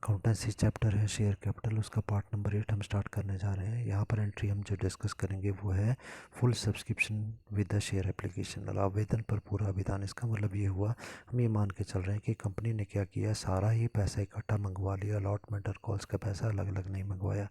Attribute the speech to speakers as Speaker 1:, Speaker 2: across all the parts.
Speaker 1: Accountancy chapter है share capital, उसका part number 8 हम स्टार्ट करने जा रहे हैं। यहाँ पर एंट्री हम जो डिस्कस करेंगे वो है full subscription with the share application, मतलब आवेदन पर पूरा आवेदन। इसका मतलब ये हुआ, हम ये मान के चल रहे हैं कि कंपनी ने क्या किया, सारा ही पैसा इकट्ठा मंगवा लिया, अलॉटमेंट और कॉल्स का पैसा अलग अलग नहीं मंगवाया।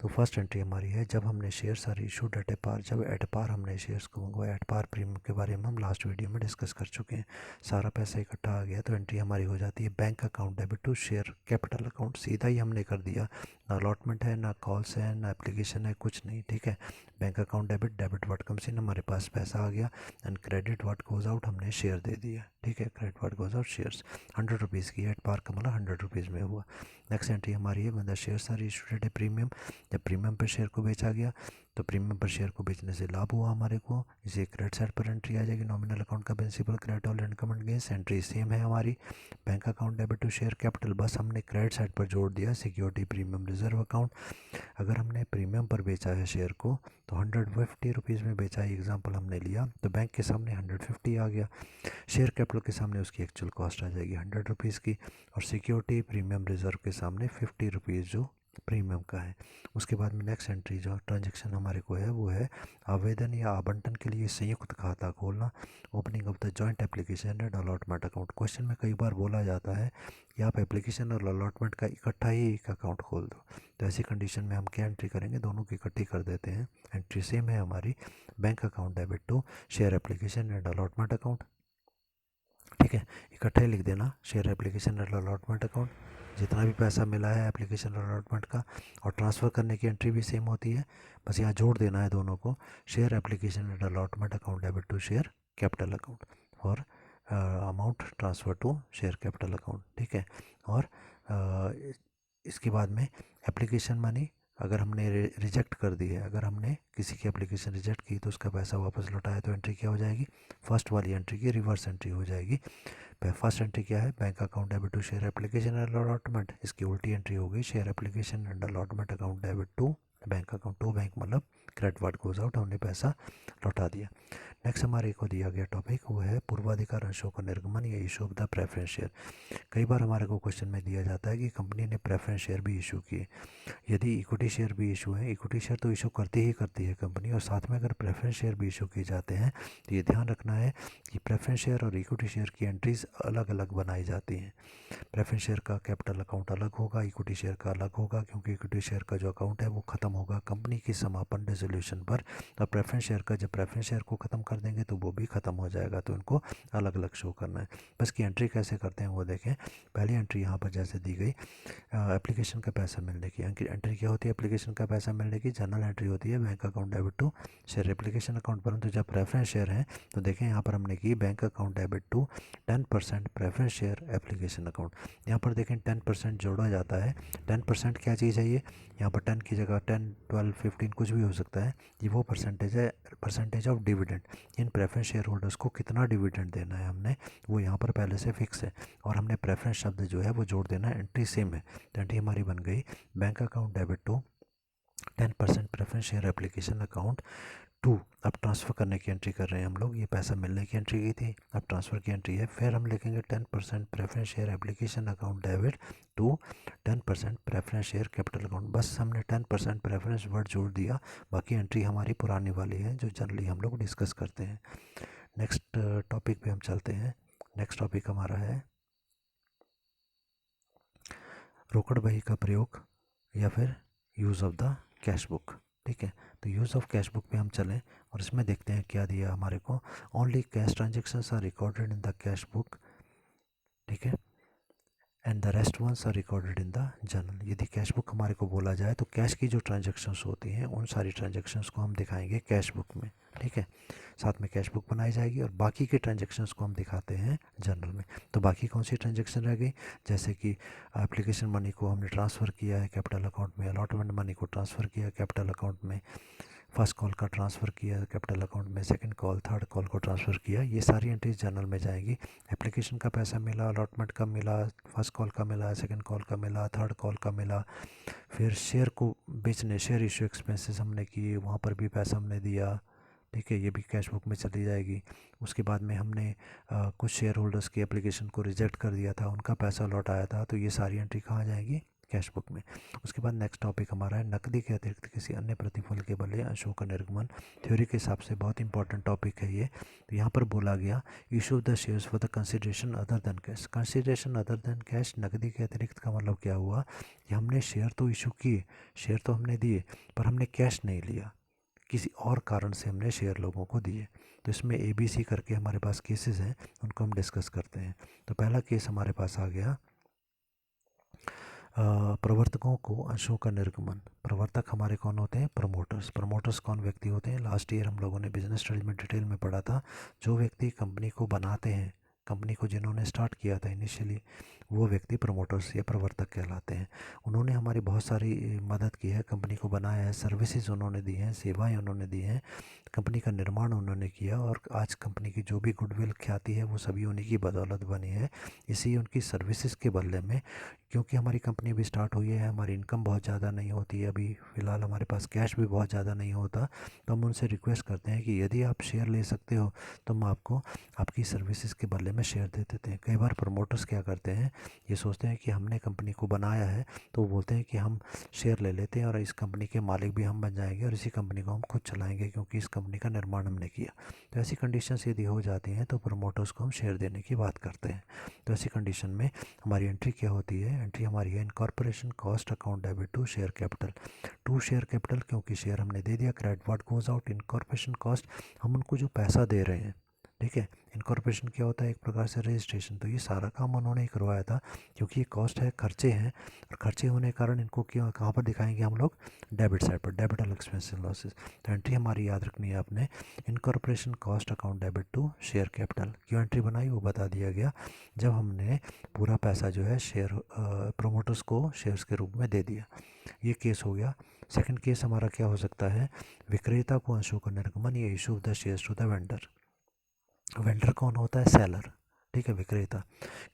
Speaker 1: तो फर्स्ट एंट्री हमारी है, जब हमने शेयर्स आर इशूड एट ए पार, जब एट पार हमने शेयर्स को मंगवाया। एट पार प्रीमियम के बारे में हम लास्ट वीडियो में डिस्कस कर चुके हैं। सारा पैसा इकट्ठा आ गया तो एंट्री हमारी हो जाती है bank account debit to share capital account. सीधा ही हमने कर दिया, ना अलॉटमेंट है, ना कॉल्स है, ना एप्लीकेशन है, कुछ नहीं। ठीक है, bank account debit, debit what comes in, हमारे पास पैसा आ गया। And credit what goes out, हमने शेयर दे दिया। ठीक है, credit what goes out shares 100 rupees की। एट पार का मतलब 100 रुपीज़ में हुआ। नेक्स्ट एंट्री हमारी है, मतलब shares are issued at a premium, जब प्रीमियम पर शेयर को बेचा गया तो प्रीमियम पर शेयर को बेचने से लाभ हुआ हमारे को, इसे क्रेडिट साइड पर एंट्री आ जाएगी। नॉमिनल अकाउंट का प्रिंसिपल, क्रेडिट और income and gains, entry same है हमारी। Bank account debit to share capital, बस हमने क्रेडिट साइड पर जोड़ दिया सिक्योरिटी प्रीमियम रिजर्व अकाउंट। अगर हमने प्रीमियम पर बेचा है शेयर को तो 150 रुपीज़ में बेचा है, एग्जाम्पल हमने लिया, तो बैंक के सामने 150 आ गया। शेयर कैपिटल के सामने उसकी एक्चुअल कॉस्ट आ जाएगी 100 रुपीज़ की, और सिक्योरिटी प्रीमियम रिजर्व के सामने 50 रुपीज़ जो प्रीमियम का है। उसके बाद में नेक्स्ट एंट्री जो ट्रांजैक्शन हमारे को है वो है आवेदन या आवंटन के लिए संयुक्त खाता खोलना, opening of the joint application and allotment account. Question में कई बार बोला जाता है कि आप एप्लीकेशन और अलॉटमेंट का इकट्ठा ही एक अकाउंट खोल दो, तो ऐसी कंडीशन में हम क्या एंट्री करेंगे, दोनों की इकट्ठी कर देते हैं। एंट्री सेम है हमारी, bank account debit to share application and allotment account. ठीक है, इकट्ठा ही लिख देना, share application and allotment account, जितना भी पैसा मिला है एप्लीकेशन और अलॉटमेंट का। और ट्रांसफ़र करने की एंट्री भी सेम होती है, बस यहाँ जोड़ देना है दोनों को, share application and allotment account debit to share capital account और amount transfer to share capital account. ठीक है, और इसके बाद में एप्लीकेशन मनी अगर हमने रिजेक्ट कर दी है, अगर हमने किसी की एप्लीकेशन रिजेक्ट की तो उसका पैसा वापस लौटाया, तो एंट्री क्या हो जाएगी, फर्स्ट वाली एंट्री की रिवर्स एंट्री हो जाएगी। फर्स्ट एंट्री क्या है, bank account debit to share application and allotment, इसकी उल्टी एंट्री हो गई share application and allotment account debit to bank account. To bank मतलब क्रेडिट व्हाट गोज आउट, हमने पैसा लौटा दिया। नेक्स्ट हमारे को दिया गया टॉपिक वो है पूर्वाधिकार अंशों का निर्गमन या issue of the preference share. कई बार हमारे को क्वेश्चन में दिया जाता है कि कंपनी ने प्रेफरेंस शेयर भी इशू किए, यदि इक्विटी शेयर भी इशू है, इक्विटी शेयर तो इशू करती ही करती है कंपनी, और साथ में अगर प्रेफरेंस शेयर भी इशू किए जाते हैं तो ये ध्यान रखना है कि प्रेफरेंस शेयर और इक्विटी शेयर की एंट्रीज अलग अलग बनाई जाती हैं। प्रेफरेंस शेयर का कैपिटल अकाउंट अलग होगा, इक्विटी शेयर का अलग होगा, क्योंकि इक्विटी शेयर का जो अकाउंट है वो ख़त्म होगा कंपनी की समापन रेजोल्यूशन पर, और प्रेफरेंस शेयर का जब प्रेफरेंस शेयर को ख़त्म कर देंगे तो वो भी ख़त्म हो जाएगा, तो इनको अलग अलग शो करना है। बस की एंट्री कैसे करते हैं वो देखें। पहली एंट्री यहाँ पर जैसे दी गई, एप्लीकेशन का पैसा मिलने की एंट्री क्या होती है, एप्लीकेशन का पैसा मिलने की जनरल एंट्री होती है bank account debit to share application account. परंतु जब प्रेफरेंस शेयर है तो देखें यहाँ पर हमने की bank account debit to 10% preference share application account. यहाँ पर देखें 10% जोड़ा जाता है। 10% क्या चीज़ है ये, यहाँ पर 10 की जगह 10, 12, 15 कुछ भी हो सकता है, ये वो परसेंटेज है, percentage of dividend. In preference share holders को कितना डिविडेंड देना है हमने, वो यहाँ पर पहले से फिक्स है, और हमने प्रेफरेंस शब्द जो है वो जोड़ देना है, एंट्री सेम है। तो एंट्री हमारी बन गई bank account debit to 10% preference share application account to, अब ट्रांसफ़र करने की एंट्री कर रहे हैं हम लोग, ये पैसा मिलने की एंट्री की थी, अब ट्रांसफ़र की एंट्री है। फिर हम लिखेंगे 10% preference share application account debit to 10% preference share capital account. बस हमने 10% प्रेफरेंस वर्ड जोड़ दिया, बाकी एंट्री हमारी पुरानी वाली है जो जनरली हम लोग डिस्कस करते हैं। नेक्स्ट टॉपिक पे हम चलते हैं। नेक्स्ट टॉपिक हमारा है रोकड़ बही का प्रयोग या फिर use of the cash book. ठीक है, तो यूज़ ऑफ कैश बुक पे हम चलें और इसमें देखते हैं क्या दिया हमारे को। Only cash transactions are recorded in the cash book, ठीक है, and the rest ones are recorded in the journal. यदि कैश बुक हमारे को बोला जाए तो कैश की जो ट्रांजेक्शन्स होती हैं उन सारी ट्रांजेक्शन्स को हम दिखाएंगे कैश बुक में। ठीक है, साथ में कैश बुक बनाई जाएगी और बाकी के ट्रांजेक्शन्स को हम दिखाते हैं जर्नल में। तो बाकी कौन सी ट्रांजेक्शन रह गई, जैसे कि एप्लीकेशन मनी को हमने ट्रांसफ़र किया है कैपिटल अकाउंट में, अलॉटमेंट मनी को ट्रांसफ़र किया है कैपिटल अकाउंट में, फर्स्ट कॉल का ट्रांसफ़र किया कैपिटल अकाउंट में, सेकंड कॉल थर्ड कॉल को ट्रांसफ़र किया, ये सारी एंट्रीज जर्नल में जाएंगी। एप्लीकेशन का पैसा मिला, अलॉटमेंट का मिला, फर्स्ट कॉल का मिला, सेकंड कॉल का मिला, थर्ड कॉल का मिला, फिर शेयर को बेचने, शेयर इशू एक्सपेंसेस हमने किए, वहाँ पर भी पैसा हमने दिया, ठीक है, ये भी कैश बुक में चली जाएगी। उसके बाद में हमने कुछ शेयर होल्डर्स की एप्लीकेशन को रिजेक्ट कर दिया था, उनका पैसा लौट आया था, तो ये सारी एंट्री कहाँ जाएगी, कैश बुक में। उसके बाद नेक्स्ट टॉपिक हमारा है नकदी के अतिरिक्त किसी अन्य प्रतिफल के बदले अंशों का निर्गमन। थ्योरी के हिसाब से बहुत इंपॉर्टेंट टॉपिक है ये। तो यहाँ पर बोला गया issue the shares for the consideration other than cash. Consideration other than cash, नकदी के अतिरिक्त का मतलब क्या हुआ कि हमने शेयर तो इशू किए, शेयर तो हमने दिए, पर हमने कैश नहीं लिया, किसी और कारण से हमने शेयर लोगों को दिए। तो इसमें ABC करके हमारे पास केसेस हैं, उनको हम डिस्कस करते हैं। तो पहला केस हमारे पास आ गया प्रवर्तकों को अंशों का निर्गमन। प्रवर्तक हमारे कौन होते हैं, प्रमोटर्स। प्रमोटर्स कौन व्यक्ति होते हैं, लास्ट ईयर हम लोगों ने बिजनेस स्टडी में डिटेल में पढ़ा था। जो व्यक्ति कंपनी को बनाते हैं, कंपनी को जिन्होंने स्टार्ट किया था इनिशियली, वो व्यक्ति प्रमोटर्स या प्रवर्तक कहलाते हैं। उन्होंने हमारी बहुत सारी मदद की है, कंपनी को बनाया है, सर्विसेज उन्होंने दी हैं, सेवाएं उन्होंने दी हैं, कंपनी का निर्माण उन्होंने किया, और आज कंपनी की जो भी गुडविल ख्याति है वो सभी उन्हीं की बदौलत बनी है। इसी उनकी सर्विसेज के बदले में, क्योंकि हमारी कंपनी भी स्टार्ट हुई है, हमारी इनकम बहुत ज़्यादा नहीं होती है, अभी फ़िलहाल हमारे पास कैश भी बहुत ज़्यादा नहीं होता, तो हम उनसे रिक्वेस्ट करते हैं कि यदि आप शेयर ले सकते हो तो हम आपको आपकी सर्विसेज के बदले में शेयर दे देते हैं। कई बार प्रमोटर्स क्या करते हैं, ये सोचते हैं कि हमने कंपनी को बनाया है, तो वो बोलते हैं कि हम शेयर ले लेते हैं और इस कंपनी के मालिक भी हम बन जाएंगे और इसी कंपनी को हम खुद चलाएंगे, क्योंकि इस कंपनी का निर्माण हमने किया। तो ऐसी कंडीशंस यदि हो जाती हैं तो प्रमोटर्स को हम शेयर देने की बात करते हैं। तो ऐसी कंडीशन में हमारी एंट्री क्या होती है, एंट्री हमारी है incorporation cost account debit to share capital. To share capital, क्योंकि शेयर हमने दे दिया, credit what goes out incorporation cost, हम उनको जो पैसा दे रहे हैं, ठीक है। इनकॉर्पोरेशन क्या होता है, एक प्रकार से रजिस्ट्रेशन। तो ये सारा काम उन्होंने ही करवाया था, क्योंकि ये कॉस्ट है, खर्चे हैं, और खर्चे होने के कारण इनको क्यों कहाँ पर दिखाएंगे हम लोग, डेबिट साइड पर, डेबिटल एक्सपेंस एंड लॉसेस। तो एंट्री हमारी याद रखनी है आपने, incorporation cost account debit to share capital. क्यों एंट्री बनाई वो बता दिया गया, जब हमने पूरा पैसा जो है शेयर प्रोमोटर्स को शेयर्स के रूप में दे दिया। ये केस हो गया। सेकंड केस हमारा क्या हो सकता है, विक्रेता को अंशों का निर्गमन या issue of the shares to the vendor. Vendor कौन होता है, सेलर, ठीक है, विक्रेता।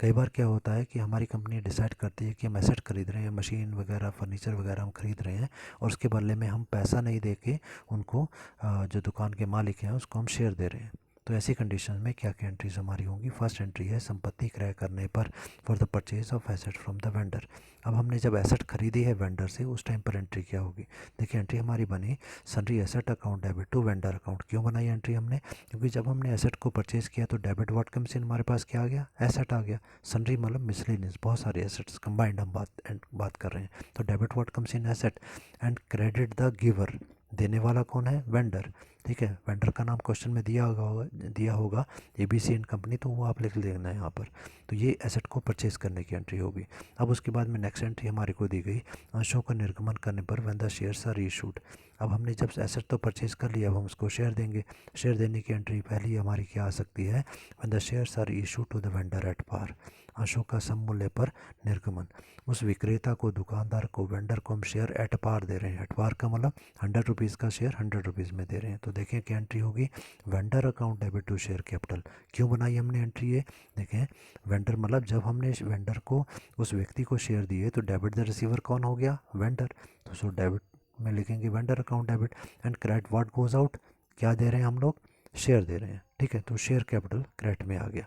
Speaker 1: कई बार क्या होता है कि हमारी कंपनी डिसाइड करती है कि हम एसेट खरीद रहे हैं, मशीन वगैरह फर्नीचर वगैरह हम खरीद रहे हैं, और उसके बदले में हम पैसा नहीं दे के उनको जो दुकान के मालिक हैं उसको हम शेयर दे रहे हैं। तो ऐसी कंडीशन में क्या क्या एंट्रीज हमारी होंगी, फर्स्ट एंट्री है संपत्ति क्रय करने पर for the purchase of asset from the vendor. अब हमने जब एसेट खरीदी है वेंडर से, उस टाइम पर एंट्री क्या होगी, देखिए एंट्री हमारी बनी sundry asset account debit to vendor account. क्यों बनाई एंट्री हमने, क्योंकि जब हमने एसेट को परचेज़ किया तो डेबिट व्हाट कम्स इन, हमारे पास क्या आ गया, एसेट आ गया। सन्ड्री मतलब मिसलेनियस, बहुत सारे एसेट्स कंबाइंड हम बात कर रहे हैं। तो debit what comes in asset and credit the giver, देने वाला कौन है, वेंडर, ठीक है। वेंडर का नाम क्वेश्चन में दिया होगा ABC एंड कंपनी, तो वो आप लिख लेना है यहाँ पर। तो ये एसेट को परचेज करने की एंट्री होगी। अब उसके बाद में नेक्स्ट एंट्री हमारे को दी गई, अंशों का निर्गमन करने पर when the shares are issued. अब हमने जब एसेट तो परचेज कर लिया, अब हम उसको शेयर देंगे। शेयर देने की एंट्री पहली हमारी क्या आ सकती है, when the shares are issue to the vendor at par. अंशों का सम मूल्य पर निर्गमन, उस विक्रेता को, दुकानदार को, वेंडर को हम शेयर एट पार दे रहे हैं। एट पार का मतलब 100 रुपीज़ का शेयर 100 रुपीज़ में दे रहे हैं। तो देखें क्या एंट्री होगी, vendor account debit to share capital. क्यों बनाई हमने एंट्री ये, देखें वेंडर मतलब जब हमने वेंडर को, उस व्यक्ति को शेयर दिए, तो डेबिट द रिसीवर कौन हो गया, वेंडर। तो सो डेबिट में लिखेंगे vendor account debit and credit what goes out, क्या दे रहे हैं हम लोग, शेयर दे रहे हैं, ठीक है। तो शेयर कैपिटल क्रेडिट में आ गया।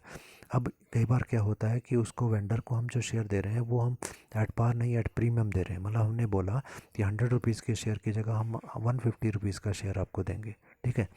Speaker 1: अब कई बार क्या होता है कि उसको, वेंडर को हम जो शेयर दे रहे हैं वो हम एट पार नहीं, एट प्रीमियम दे रहे हैं। मतलब हमने बोला कि 100 रुपीज़ के शेयर की जगह हम 150 रुपीज़ का शेयर आपको देंगे, ठीक है।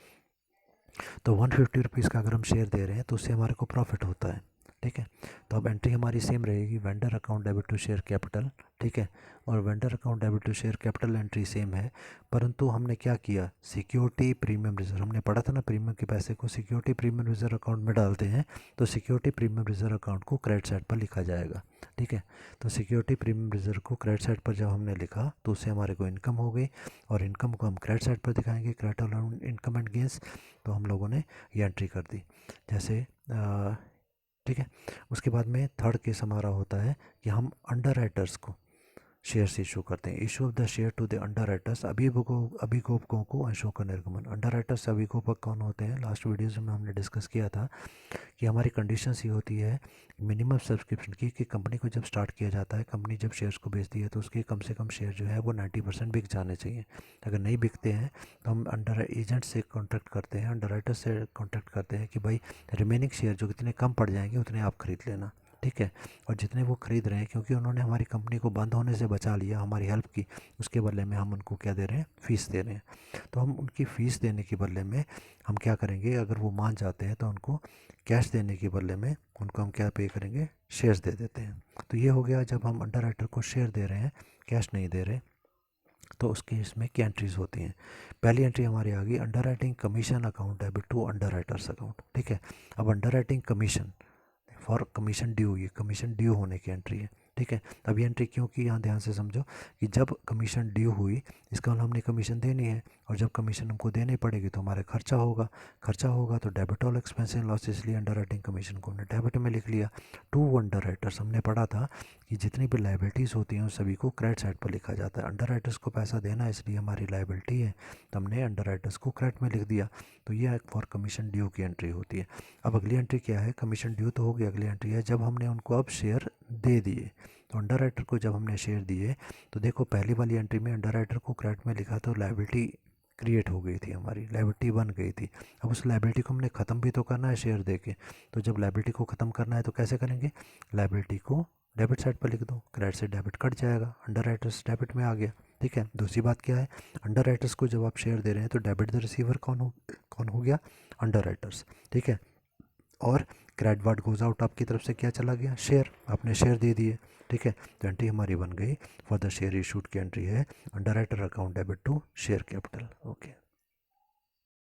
Speaker 1: तो 150 रुपीज़ का अगर हम शेयर दे रहे हैं तो उससे हमारे को प्रॉफिट होता है, ठीक है। तो अब एंट्री हमारी सेम रहेगी, vendor account debit to share capital, ठीक है। और vendor account debit to share capital entry same है, परंतु हमने क्या किया, सिक्योरिटी प्रीमियम रिजर्व, हमने पढ़ा था ना, प्रीमियम के पैसे को सिक्योरिटी प्रीमियम रिजर्व अकाउंट में डालते हैं, तो सिक्योरिटी प्रीमियम रिजर्व अकाउंट को क्रेडिट साइड पर लिखा जाएगा, ठीक है। तो सिक्योरिटी प्रीमियम रिजर्व को क्रेडिट साइड पर जब हमने लिखा तो उससे हमारे को इनकम हो गई, और इनकम को हम क्रेडिट साइड पर दिखाएंगे, क्रेडिट इनकम एंड गेंस। तो हम लोगों ने ये एंट्री कर दी, जैसे ठीक है। उसके बाद में थर्ड केस हमारा होता है कि हम अंडर राइटर्स को, शेयर्स इशू करते हैं। Issue of the share to the underwriters, अभिभावकों को अंशों का निर्गमन। अंडर राइटर्स अभिभावक कौन होते हैं? लास्ट वीडियोज़ में हमने डिस्कस किया था कि हमारी कंडीशंस ये होती है मिनिमम सब्सक्रिप्शन की, कि कंपनी को जब स्टार्ट किया जाता है, कंपनी जब शेयर्स को बेचती है तो उसके कम से कम शेयर जो है वो 90% बिक जाने चाहिए। अगर नहीं बिकते हैं तो हम अंडर एजेंट से कॉन्टैक्ट करते हैं, अंडर राइटर से कॉन्टैक्ट करते हैं कि भाई रिमेनिंग शेयर जो कितने कम पड़ जाएंगे उतने आप खरीद लेना, ठीक है। और जितने वो खरीद रहे हैं, क्योंकि उन्होंने हमारी कंपनी को बंद होने से बचा लिया, हमारी हेल्प की, उसके बदले में हम उनको क्या दे रहे हैं? फ़ीस दे रहे हैं। तो हम उनकी फ़ीस देने के बदले में हम क्या करेंगे, अगर वो मान जाते हैं तो उनको कैश देने के बदले में उनको हम क्या पे करेंगे? शेयर्स दे देते हैं। तो ये हो गया जब हम अंडर राइटर को शेयर दे रहे हैं, कैश नहीं दे रहे। तो उसके इसमें क्या एंट्रीज होती हैं? पहली एंट्री हमारी आ गई, underwriting commission account debit to underwriters account, ठीक है। अब underwriting commission for commission due, ये कमीशन ड्यू होने की एंट्री है, ठीक है। अब ये एंट्री क्यों की, यहाँ ध्यान से समझो कि जब कमीशन ड्यू हुई, इसका मतलब हमने कमीशन देनी है, और जब कमीशन हमको देनी पड़ेगी तो हमारा खर्चा होगा, खर्चा होगा तो debit all expense and loss, इसलिए अंडर राइटिंग कमीशन को हमने डेबिट में लिख लिया। टू अंडर राइटर्स, हमने पढ़ा था कि जितनी भी लाइबिलिटीज़ होती हैं उन सभी को क्रेडिट साइड पर लिखा जाता है। अंडर राइटर्स को पैसा देना है इसलिए हमारी लाइबिलिटी है, तो हमने अंडर राइटर्स को क्रेडिट में लिख दिया। तो ये फॉर कमीशन ड्यू की एंट्री होती है। अब अगली एंट्री क्या है? कमीशन ड्यू तो हो गई, अगली एंट्री है जब हमने उनको अब शेयर दे दिए। तो अंडर राइटर को जब हमने शेयर दिए तो देखो पहली वाली एंट्री में अंडर राइटर को क्रेडिट में लिखा तो लाइबिलिटी क्रिएट हो गई थी, हमारी लाइबिलिटी बन गई थी। अब उस लाइबिलिटी को हमने ख़त्म भी तो करना है शेयर दे के। तो जब लाइबिलिटी को ख़त्म करना है तो कैसे करेंगे? लाइबिलिटी को डेबिट साइड पर लिख दो, क्रेडिट से डेबिट कट जाएगा, अंडर राइटर्स डेबिट में आ गया, ठीक है। दूसरी बात क्या है? अंडर राइटर्स को जब आप शेयर दे रहे हैं तो डेबिट द रिसीवर कौन हो गया? अंडर राइटर्स, ठीक है। और क्रेडिट वार्ड गोज आउट, आपकी तरफ से क्या चला गया? शेयर, आपने शेयर दे दिए, ठीक है। तो एंट्री हमारी बन गई फॉर द शेयर इशूड की एंट्री है underwriter account debit to share capital, okay.